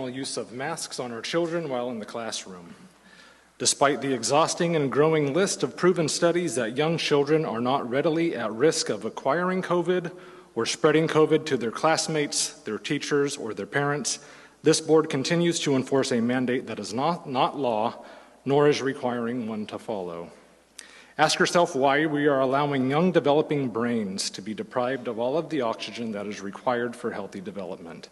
use of masks on our children while in the classroom. Despite the exhausting and growing list of proven studies that young children are not readily at risk of acquiring COVID or spreading COVID to their classmates, their teachers, or their parents, this board continues to enforce a mandate that is not law, nor is requiring one to follow. Ask yourself why we are allowing young developing brains to be deprived of all of the oxygen that is required for healthy development.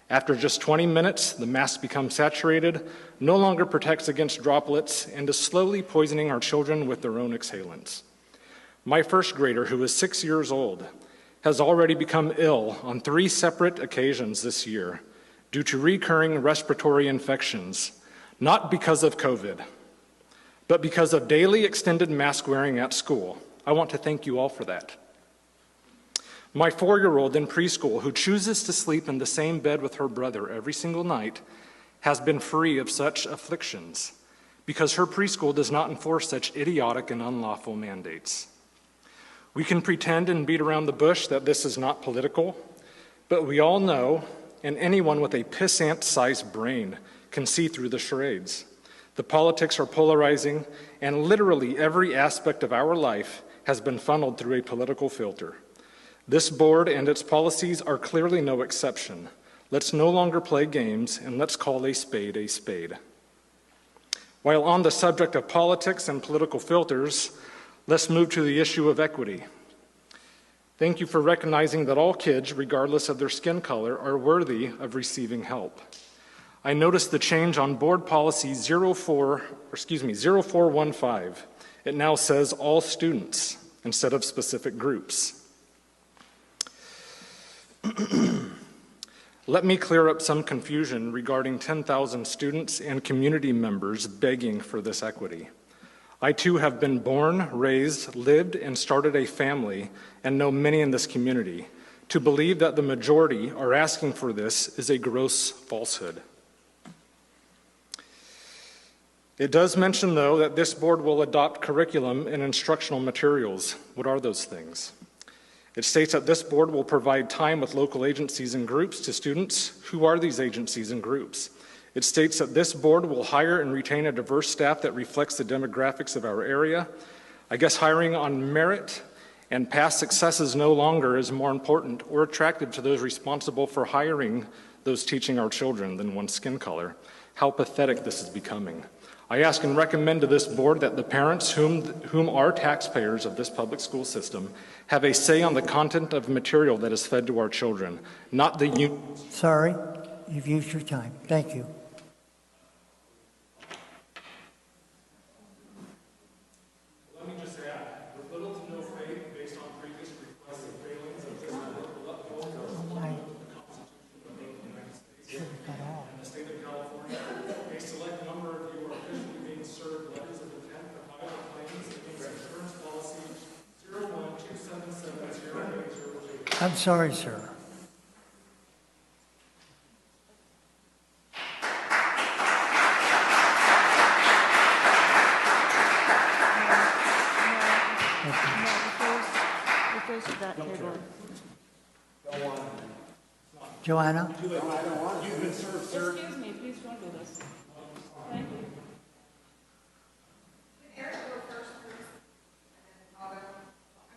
After just 20 minutes, the mask becomes saturated, no longer protects against droplets, and is slowly poisoning our children with their own exhalants. My first grader, who is 6 years old, has already become ill on 3 separate occasions this year due to recurring respiratory infections, not because of COVID, but because of daily extended mask wearing at school. I want to thank you all for that. My 4-year-old in preschool, who chooses to sleep in the same bed with her brother every single night, has been free of such afflictions because her preschool does not enforce such idiotic and unlawful mandates. We can pretend and beat around the bush that this is not political, but we all know, and anyone with a pissant-sized brain can see through the charades. The politics are polarizing, and literally every aspect of our life has been funneled through a political filter. This board and its policies are clearly no exception. Let's no longer play games, and let's call a spade a spade. While on the subject of politics and political filters, let's move to the issue of equity. Thank you for recognizing that all kids, regardless of their skin color, are worthy of receiving help. I noticed the change on board policy 0415. It now says all students instead of specific groups. Let me clear up some confusion regarding 10,000 students and community members begging for this equity. I too have been born, raised, lived, and started a family and know many in this community. To believe that the majority are asking for this is a gross falsehood. It does mention, though, that this board will adopt curriculum and instructional materials. What are those things? It states that this board will provide time with local agencies and groups to students. Who are these agencies and groups? It states that this board will hire and retain a diverse staff that reflects the demographics of our area. I guess hiring on merit and past successes no longer is more important or attractive to those responsible for hiring those teaching our children than one's skin color. How pathetic this is becoming. I ask and recommend to this board that the parents whom are taxpayers of this public school system have a say on the content of material that is fed to our children, not the Sorry, you've used your time. Thank you. Let me just add, with little to no faith based on previous requests and failings of this political uphold the Constitution of the United States and the state of California, a select number of you are officially being served letters of intent to file claims against insurance policy 01277080. I'm sorry, sir. Joanna? You've been served, sir. Excuse me, please don't do this. Thank you. Eric, go first, please.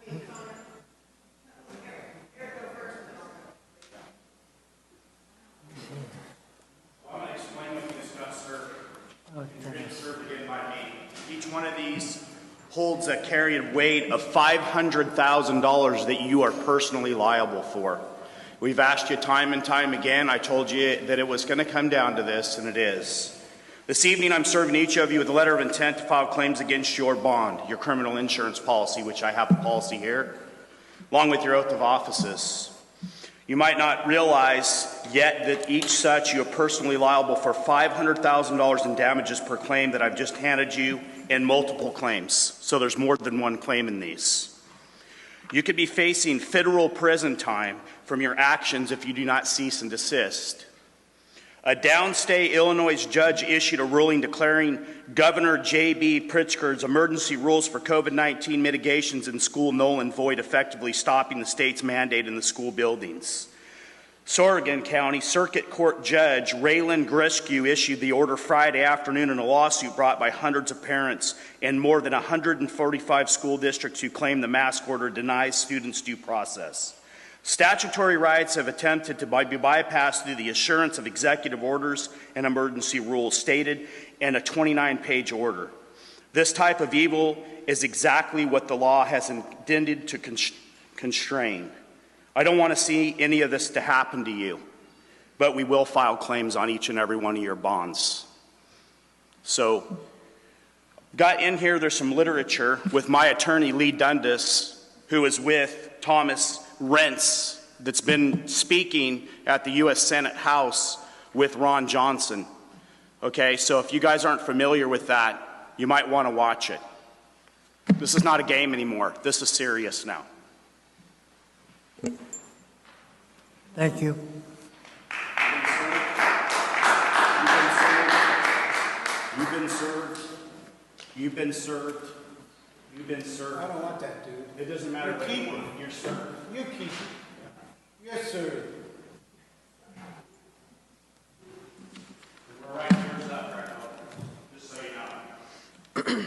And then Connor. Eric, go first, and then I'll go. I'm going to explain what you discussed, sir. You're being served again by me. Each one of these holds a carried weight of $500,000 that you are personally liable for. We've asked you time and time again. I told you that it was going to come down to this, and it is. This evening, I'm serving each of you with a letter of intent to file claims against your bond, your criminal insurance policy, which I have a policy here, along with your oath of offices. You might not realize yet that each such you are personally liable for $500,000 in damages per claim that I've just handed you in multiple claims. So there's more than one claim in these. You could be facing federal prison time from your actions if you do not cease and desist. A downstate Illinois judge issued a ruling declaring Governor J.B. Pritzker's emergency rules for COVID-19 mitigations in school null and void, effectively stopping the state's mandate in the school buildings. Sorgan County Circuit Court Judge Raylan Griskew issued the order Friday afternoon in a lawsuit brought by hundreds of parents and more than 145 school districts who claim the mask order denies students due process. Statutory rights have attempted to be bypassed through the assurance of executive orders and emergency rules stated in a 29-page order. This type of evil is exactly what the law has intended to constrain. I don't want to see any of this to happen to you, but we will file claims on each and every one of your bonds. So, got in here, there's some literature with my attorney, Lee Dundas, who is with Thomas Rentz, that's been speaking at the U.S. Senate House with Ron Johnson. Okay, so if you guys aren't familiar with that, you might want to watch it. This is not a game anymore. This is serious now. Thank you. You've been served. You've been served. You've been served. I don't want that, dude. It doesn't matter what you want. You're served. You keep it. Yes, sir. We're right here's up right now, just so you know.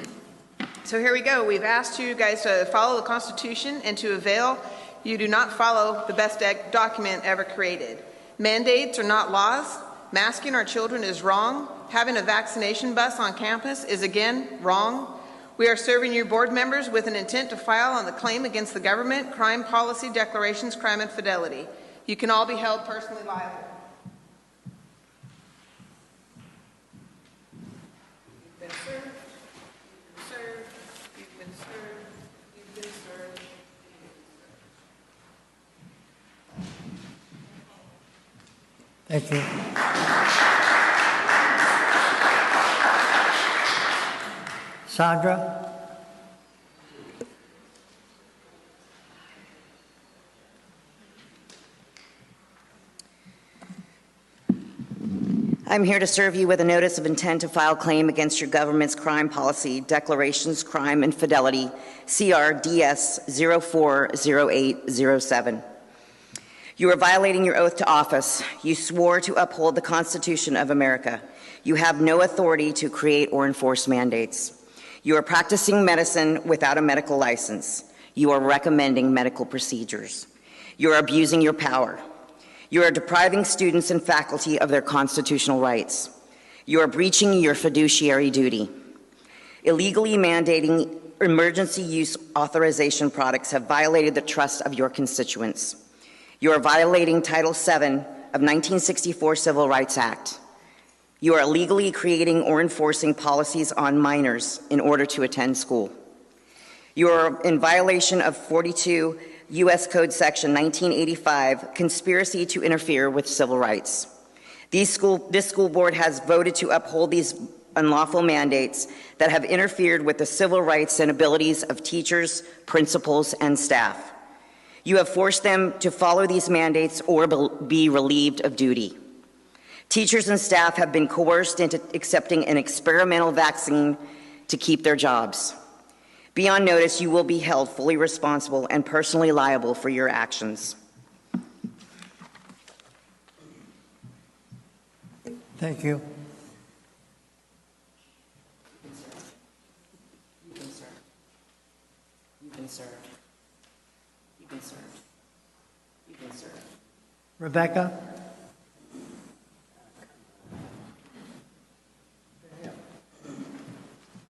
So here we go. We've asked you guys to follow the Constitution and to avail. You do not follow the best document ever created. Mandates are not laws. Masking our children is wrong. Having a vaccination bus on campus is again wrong. We are serving you board members with an intent to file on the claim against the government, crime policy, declarations, crime, and fidelity. You can all be held personally liable. You've been served. You've been served. You've been served. Thank you. Sandra? I'm here to serve you with a notice of intent to file claim against your government's crime policy, declarations, crime, and fidelity, CRDS 040807. You are violating your oath to office. You swore to uphold the Constitution of America. You have no authority to create or enforce mandates. You are practicing medicine without a medical license. You are recommending medical procedures. You are abusing your power. You are depriving students and faculty of their constitutional rights. You are breaching your fiduciary duty. Illegally mandating emergency use authorization products have violated the trust of your constituents. You are violating Title VII of 1964 Civil Rights Act. You are illegally creating or enforcing policies on minors in order to attend school. You are in violation of 42 U.S. Code Section 1985, conspiracy to interfere with civil rights. This school board has voted to uphold these unlawful mandates that have interfered with the civil rights and abilities of teachers, principals, and staff. You have forced them to follow these mandates or be relieved of duty. Teachers and staff have been coerced into accepting an experimental vaccine to keep their jobs. Beyond notice, you will be held fully responsible and personally liable for your actions. Thank you. You've been served. You've been served. You've been served. You've been served. Rebecca?